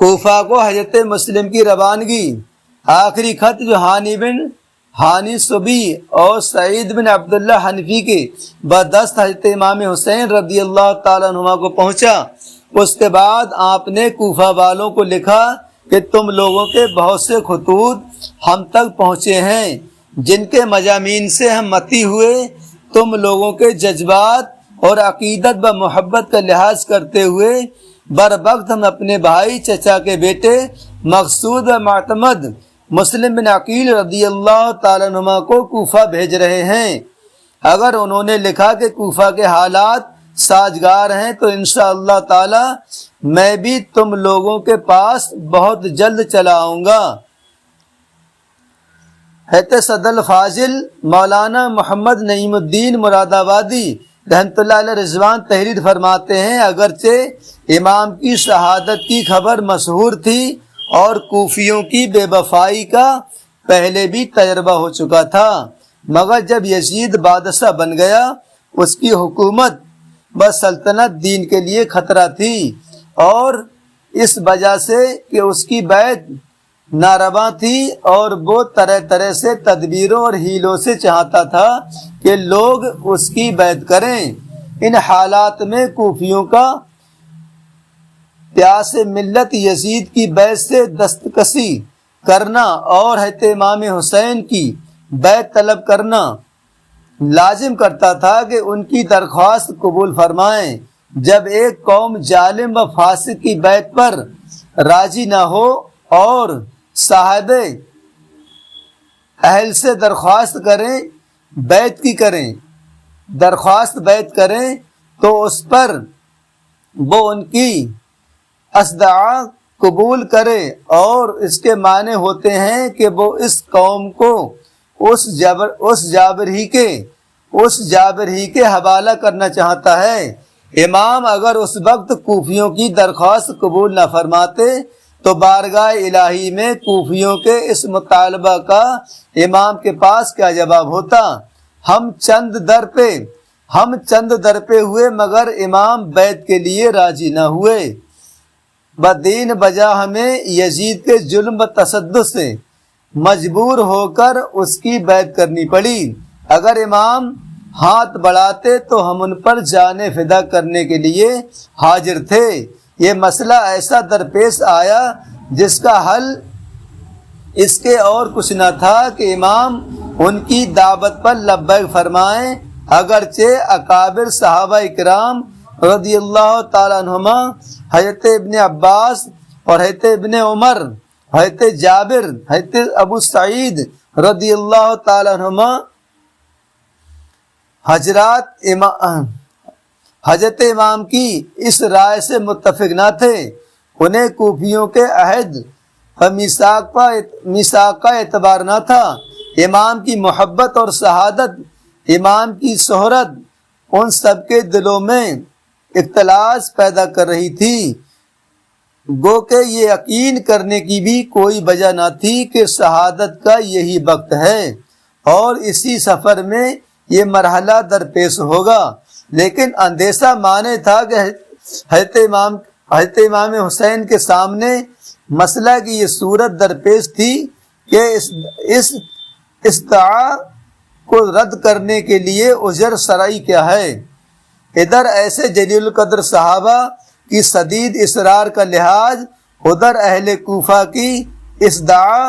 کوفہ کو حضرت مسلم کی روانگی، آخری خط جو ہانی صبی اور سعید بن عبداللہ حنفی کے بدست حضرت امام حسین رضی اللہ تعالیٰ عنہما کو پہنچا، اس کے بعد آپ نے کوفہ والوں کو لکھا کہ تم لوگوں کے بہت سے خطوط ہم تک پہنچے ہیں جن کے مضامین سے ہم متی ہوئے تم لوگوں کے جذبات اور عقیدت و محبت کا لحاظ کرتے ہوئے بر وقت ہم اپنے بھائی چچا کے بیٹے مقصود و معتمد مسلم بن عقیل رضی اللہ تعالیٰ عنہ کو کوفہ بھیج رہے ہیں۔ اگر انہوں نے لکھا کہ کوفہ کے حالات سازگار ہیں تو انشاءاللہ تعالی میں بھی تم لوگوں کے پاس بہت جلد چلا آؤں گا۔ حضرت صدر الفاضل مولانا محمد نعیم الدین مراد آبادی رحمۃ اللہ علیہ رضوان تحریر فرماتے ہیں، اگرچہ امام کی شہادت کی خبر مشہور تھی اور کوفیوں کی بے وفائی کا پہلے بھی تجربہ ہو چکا تھا، مگر جب یزید بادشاہ بن گیا اس کی حکومت و سلطنت دین کے لیے خطرہ تھی، اور اس وجہ سے کہ اس کی بیعت ناروا تھی اور وہ طرح طرح سے تدبیروں اور ہیلوں سے چاہتا تھا کہ لوگ اس کی بیعت کریں۔ ان حالات میں کوفیوں کا پیاس ملت یزید کی بیعت سے دستکشی کرنا اور حضرت امام حسین کی بیعت طلب کرنا لازم کرتا تھا کہ ان کی درخواست قبول فرمائیں۔ جب ایک قوم ظالم و فاسق کی بیعت پر راضی نہ ہو اور صاحب اہل سے درخواست بیعت کریں تو اس پر وہ ان کی استدعا قبول کرے، اور اس کے معنی ہوتے ہیں کہ وہ اس قوم کو اس جابر ہی کے حوالہ کرنا چاہتا ہے۔ امام اگر اس وقت کوفیوں کی درخواست قبول نہ فرماتے تو بارگاہ الہی میں کوفیوں کے اس مطالبہ کا امام کے پاس کیا جواب ہوتا؟ ہم چند در پہ ہوئے مگر امام بیعت کے لیے راضی نہ ہوئے، بدین بجا ہمیں یزید کے ظلم و تشدد سے مجبور ہو کر اس کی بیعت کرنی پڑی۔ اگر امام ہاتھ بڑھاتے تو ہم ان پر جان فدا کرنے کے لیے حاضر تھے۔ یہ مسئلہ ایسا درپیش آیا جس کا حل اس کے اور کچھ نہ تھا کہ امام ان کی دعوت پر لبیک فرمائیں، اگرچہ اکابر صحابہ اکرام رضی اللہ تعالیٰ عنہما حضرت ابن عباس اور حضرت ابن عمر، حضرت جابر، حضرت ابو سعید رضی اللہ تعالیٰ عنہما حضرت امام کی اس رائے سے متفق نہ تھے۔ انہیں کوفیوں کے عہد و میثاق کا اعتبار نہ تھا۔ امام کی محبت اور شہادت، امام کی شہرت ان سب کے دلوں میں اختلاس پیدا کر رہی تھی، گو کہ یہ یقین کرنے کی بھی کوئی وجہ نہ تھی کہ شہادت کا یہی وقت ہے اور اسی سفر میں یہ مرحلہ درپیش ہوگا، لیکن اندیشہ مانے تھا کہ حضرت امام حسین کے سامنے مسئلہ کی یہ صورت درپیش تھی کہ اس استدعا کو رد کرنے کے لیے اجر شرعی کیا ہے۔ ادھر ایسے جلیل القدر صحابہ کی شدید اصرار کا لحاظ، ادھر اہل کوفہ کی استدعا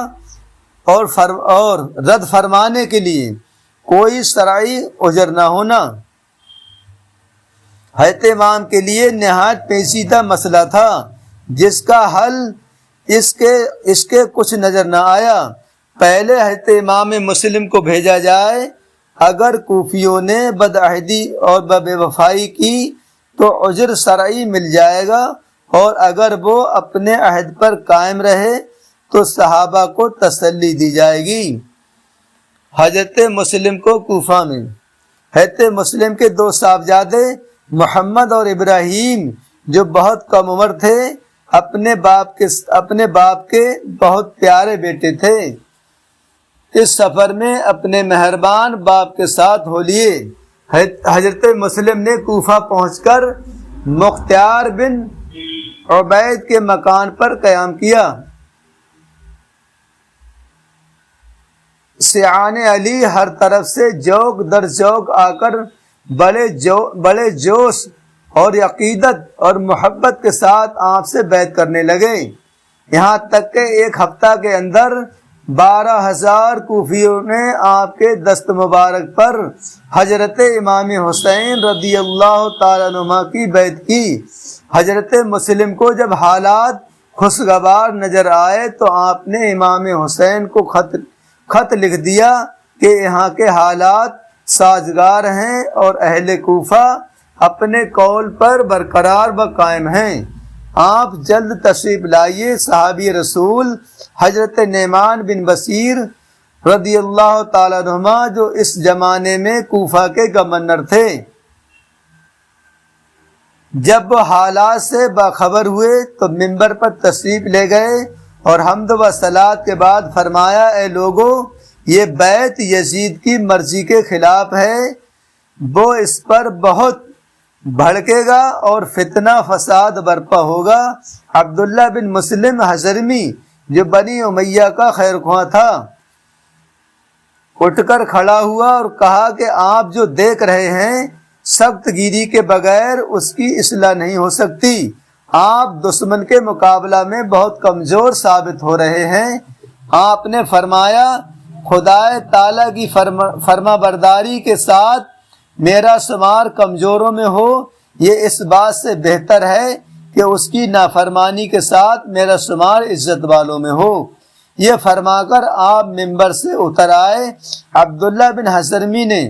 اور رد فرمانے کے لیے کوئی شرعی اجر نہ ہونا حضرت امام کے لیے نہایت پیچیدہ مسئلہ تھا، جس کا حل اس کے کچھ نظر نہ آیا۔ پہلے حضرت امام مسلم کو بھیجا جائے، اگر کوفیوں نے بدعہدی اور بے وفائی کی تو اجر شرعی مل جائے گا، اور اگر وہ اپنے عہد پر قائم رہے تو صحابہ کو تسلی دی جائے گی۔ حضرت مسلم کو کوفہ میں حضرت مسلم کے دو صاحبزادے محمد اور ابراہیم جو بہت کم عمر تھے، اپنے باپ کے بہت پیارے بیٹے تھے۔ اس سفر میں اپنے مہربان باپ کے ساتھ ہو لیے۔ حضرت مسلم نے کوفہ پہنچ کر مختار بن عبید کے مکان پر قیام کیا۔ سیان علی ہر طرف سے جوک در جوک آ کر بڑے جوش اور عقیدت اور محبت کے ساتھ آپ سے بیعت کرنے لگے، یہاں تک کہ ایک ہفتہ کے اندر 12,000 کوفیوں نے آپ کے دست مبارک پر حضرت امام حسین رضی اللہ تعالیٰ عنہ کی بیعت کی۔ حضرت مسلم کو جب حالات خوشگوار نظر آئے تو آپ نے امام حسین کو خط لکھ دیا کہ یہاں کے حالات سازگار ہیں اور اہل کوفہ اپنے قول پر برقرار و قائم ہیں، آپ جلد تشریف لائیے۔ صحابی رسول حضرت نعمان بن بشیر رضی اللہ تعالیٰ عنہ جو اس زمانے میں کوفہ کے گورنر تھے، جب وہ حالات سے باخبر ہوئے تو منبر پر تشریف لے گئے اور حمد و صلات کے بعد فرمایا، اے لوگو، یہ بیعت یزید کی مرضی کے خلاف ہے، وہ اس پر بہت بھڑکے گا اور فتنہ فساد برپا ہوگا۔ عبداللہ بن مسلم حضرمی جو بنی امیہ کا خیر خواہ تھا اٹھ کر کھڑا ہوا اور کہا کہ آپ جو دیکھ رہے ہیں سخت گیری کے بغیر اس کی اصلاح نہیں ہو سکتی، آپ دشمن کے مقابلہ میں بہت کمزور ثابت ہو رہے ہیں۔ آپ نے فرمایا، خدا تعالیٰ کی فرما برداری کے ساتھ میرا شمار کمزوروں میں ہو، یہ اس بات سے بہتر ہے کہ اس کی نافرمانی کے ساتھ میرا شمار عزت والوں میں ہو۔ یہ فرما کر آپ منبر سے اتر آئے۔ عبداللہ بن حضرمی نے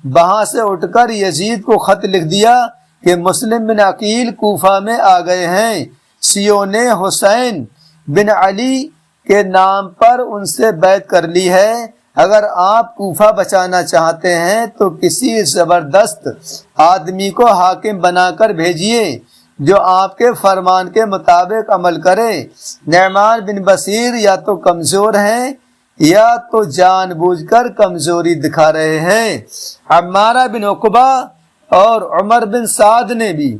وہاں سے اٹھ کر یزید کو خط لکھ دیا کہ مسلم بن عقیل کوفہ میں آ گئے ہیں، شیعوں نے حسین بن علی کے نام پر ان سے بیعت کر لی ہے، اگر آپ کوفہ بچانا چاہتے ہیں تو کسی زبردست آدمی کو حاکم بنا کر بھیجیے جو آپ کے فرمان کے مطابق عمل کرے۔ نعمان بن بشیر یا تو کمزور ہیں یا تو جان بوجھ کر کمزوری دکھا رہے ہیں۔ عمارہ بن عقبہ اور عمر بن سعد نے بھی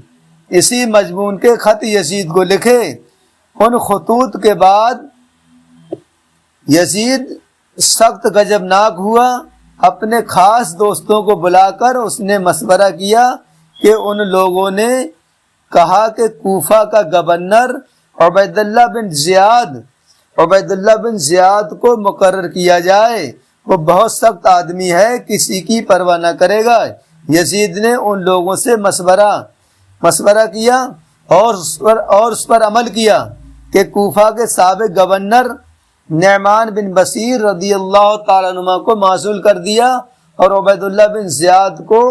اسی مضمون کے خط یزید کو لکھے۔ ان خطوط کے بعد یزید سخت غضبناک ہوا، اپنے خاص دوستوں کو بلا کر اس نے مشورہ کیا کہ ان لوگوں نے کہا کہ کوفہ کا گورنر عبیداللہ بن زیاد کو مقرر کیا جائے، وہ بہت سخت آدمی ہے، کسی کی پرواہ نہ کرے گا۔ یزید نے ان لوگوں سے مشورہ کیا اور اس پر عمل کیا کہ کوفہ کے سابق گورنر نعمان بن بشیر رضی اللہ تعالیٰ عنہ کو معزول کر دیا اور عبیداللہ بن زیاد کو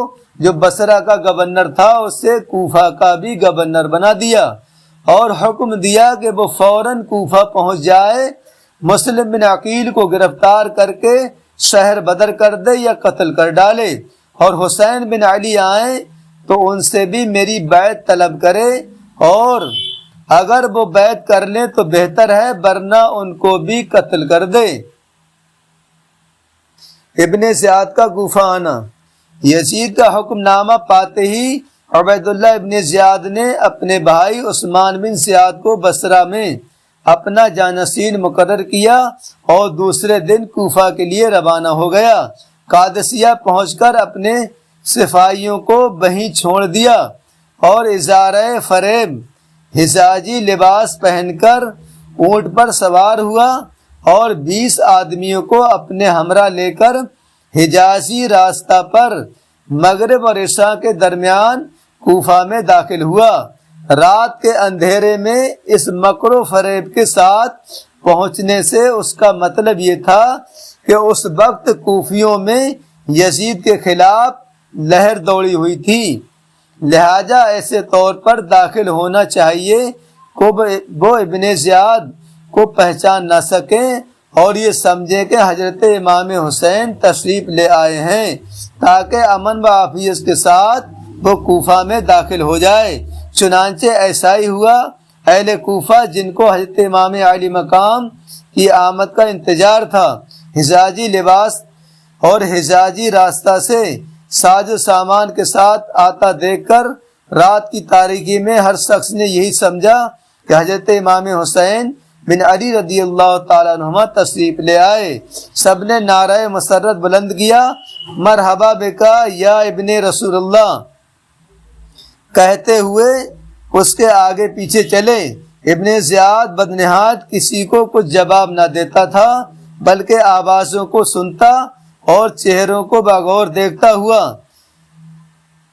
جو بصرہ کا گورنر تھا اسے کوفہ کا بھی گورنر بنا دیا اور حکم دیا کہ وہ فوراً کوفہ پہنچ جائے، مسلم بن عقیل کو گرفتار کر کے شہر بدر کر دے یا قتل کر ڈالے، اور حسین بن علی آئیں تو ان سے بھی میری بیعت طلب کرے، اور اگر وہ بیعت کر لیں تو بہتر ہے، ورنہ ان کو بھی قتل کر دے۔ ابن زیاد کا کوفہ آنا۔ یزید کا حکم نامہ پاتے ہی عبیداللہ ابن زیاد نے اپنے بھائی عثمان بن زیاد کو بصرہ میں اپنا جانشین مقرر کیا اور دوسرے دن کوفہ کے لیے روانہ ہو گیا۔ قادسیہ پہنچ کر اپنے سپاہیوں کو وہیں چھوڑ دیا اور ازارہ فریب حجازی لباس پہن کر اونٹ پر سوار ہوا اور 20 آدمیوں کو اپنے ہمراہ لے کر حجازی راستہ پر مغرب اور عشاء کے درمیان کوفہ میں داخل ہوا۔ رات کے اندھیرے میں اس مکر و فریب کے ساتھ پہنچنے سے اس کا مطلب یہ تھا کہ اس وقت کوفیوں میں یزید کے خلاف لہر دوڑی ہوئی تھی، لہذا ایسے طور پر داخل ہونا چاہیے کہ وہ ابن زیاد کو پہچان نہ سکیں اور یہ سمجھیں کہ حضرت امام حسین تشریف لے آئے ہیں، تاکہ امن و عافیت کے ساتھ وہ کوفہ میں داخل ہو جائے۔ چنانچہ ایسا ہی ہوا۔ اہل کوفہ جن کو حضرت امام علی مقام کی آمد کا انتظار تھا، حجازی لباس اور حجازی راستہ سے ساز و سامان کے ساتھ آتا دیکھ کر رات کی تاریکی میں ہر شخص نے یہی سمجھا کہ حضرت امام حسین بن علی رضی اللہ تعالیٰ عنہما تشریف لے آئے۔ سب نے نعرہ مسرت بلند کیا، مرحبا بکا یا ابن رسول اللہ کہتے ہوئے اس کے آگے پیچھے چلے۔ ابن زیاد بدنہاد کسی کو کچھ جواب نہ دیتا تھا، بلکہ آوازوں کو سنتا اور چہروں کو بغور دیکھتا ہوا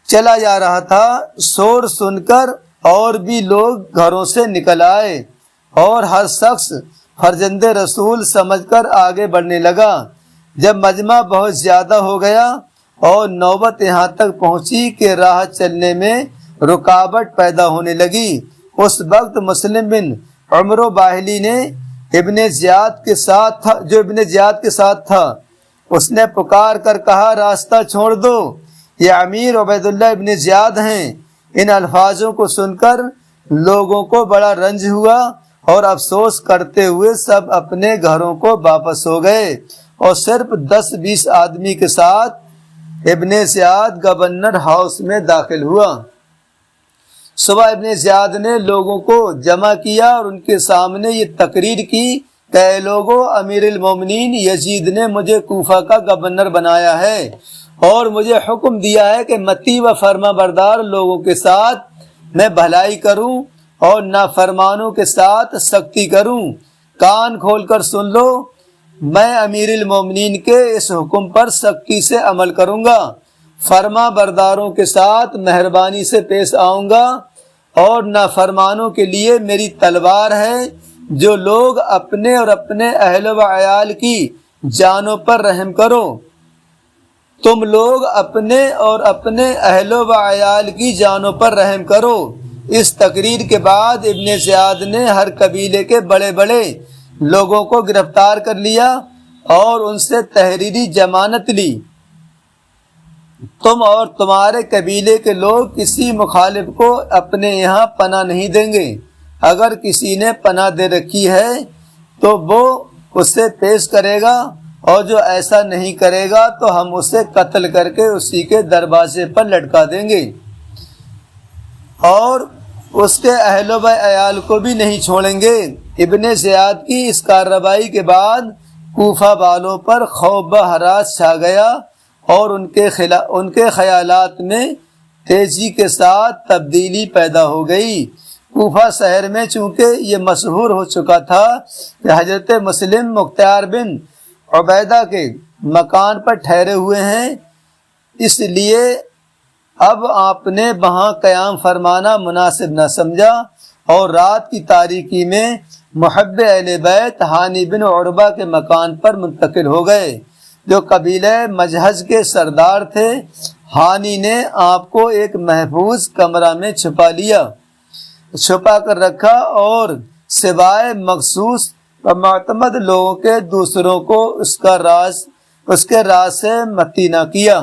چلا جا رہا تھا۔ شور سن کر اور بھی لوگ گھروں سے نکل آئے اور ہر شخص فرزند رسول سمجھ کر آگے بڑھنے لگا۔ جب مجمع بہت زیادہ ہو گیا اور نوبت یہاں تک پہنچی کہ راہ چلنے میں رکاوٹ پیدا ہونے لگی، اس وقت مسلم بن عمرو باہلی نے ابن زیاد کے ساتھ تھا اس نے پکار کر کہا، راستہ چھوڑ دو، یہ امیر عبید اللہ ابن زیاد ہیں۔ ان الفاظوں کو سن کر لوگوں کو بڑا رنج ہوا اور افسوس کرتے ہوئے سب اپنے گھروں کو واپس ہو گئے اور صرف 10-20 آدمی کے ساتھ ابن زیاد گورنر ہاؤس میں داخل ہوا۔ صبح ابن زیاد نے لوگوں کو جمع کیا اور ان کے سامنے یہ تقریر کی کہ اے لوگو، امیر المومنین یزید نے مجھے کوفہ کا گورنر بنایا ہے اور مجھے حکم دیا ہے کہ متی و فرما بردار لوگوں کے ساتھ میں بھلائی کروں اور نافرمانوں کے ساتھ سختی کروں۔ کان کھول کر سن لو، میں امیر المومنین کے اس حکم پر سختی سے عمل کروں گا، فرما برداروں کے ساتھ مہربانی سے پیش آؤں گا اور نافرمانوں کے لیے میری تلوار ہے۔ جو لوگ اپنے اور اپنے اہل و عیال کی جانوں پر رحم کرو، تم لوگ اپنے اور اپنے اہل و عیال کی جانوں پر رحم کرو۔ اس تقریر کے بعد ابن زیاد نے ہر قبیلے کے بڑے بڑے لوگوں کو گرفتار کر لیا اور ان سے تحریری ضمانت لی۔ تم اور تمہارے قبیلے کے لوگ کسی مخالف کو اپنے یہاں پناہ نہیں دیں گے۔ اگر کسی نے پناہ دے رکھی ہے تو وہ اسے پیش کرے گا، اور جو ایسا نہیں کرے گا تو ہم اسے قتل کر کے اسی کے دروازے پر لٹکا دیں گے اور اس کے اہل و عیال کو بھی نہیں چھوڑیں گے۔ ابن زیاد کی اس کارروائی کے بعد کوفہ والوں پر خوف و ہراس چھا گیا اور ان کے خیالات میں تیزی کے ساتھ تبدیلی پیدا ہو گئی۔ کوفہ شہر میں چونکہ یہ مشہور ہو چکا تھا کہ حضرت مسلم مختار بن عبیدہ کے مکان پر ٹھہرے ہوئے ہیں، اس لیے اب آپ نے وہاں قیام فرمانا مناسب نہ سمجھا اور رات کی تاریکی میں محب اہل بیت ہانی بن عربہ کے مکان پر منتقل ہو گئے، جو قبیلہ مجہز کے سردار تھے۔ ہانی نے آپ کو ایک محفوظ کمرہ میں چھپا کر رکھا اور سوائے مخصوص و معتمد لوگوں کے دوسروں کو اس کے راز سے متی نہ کیا۔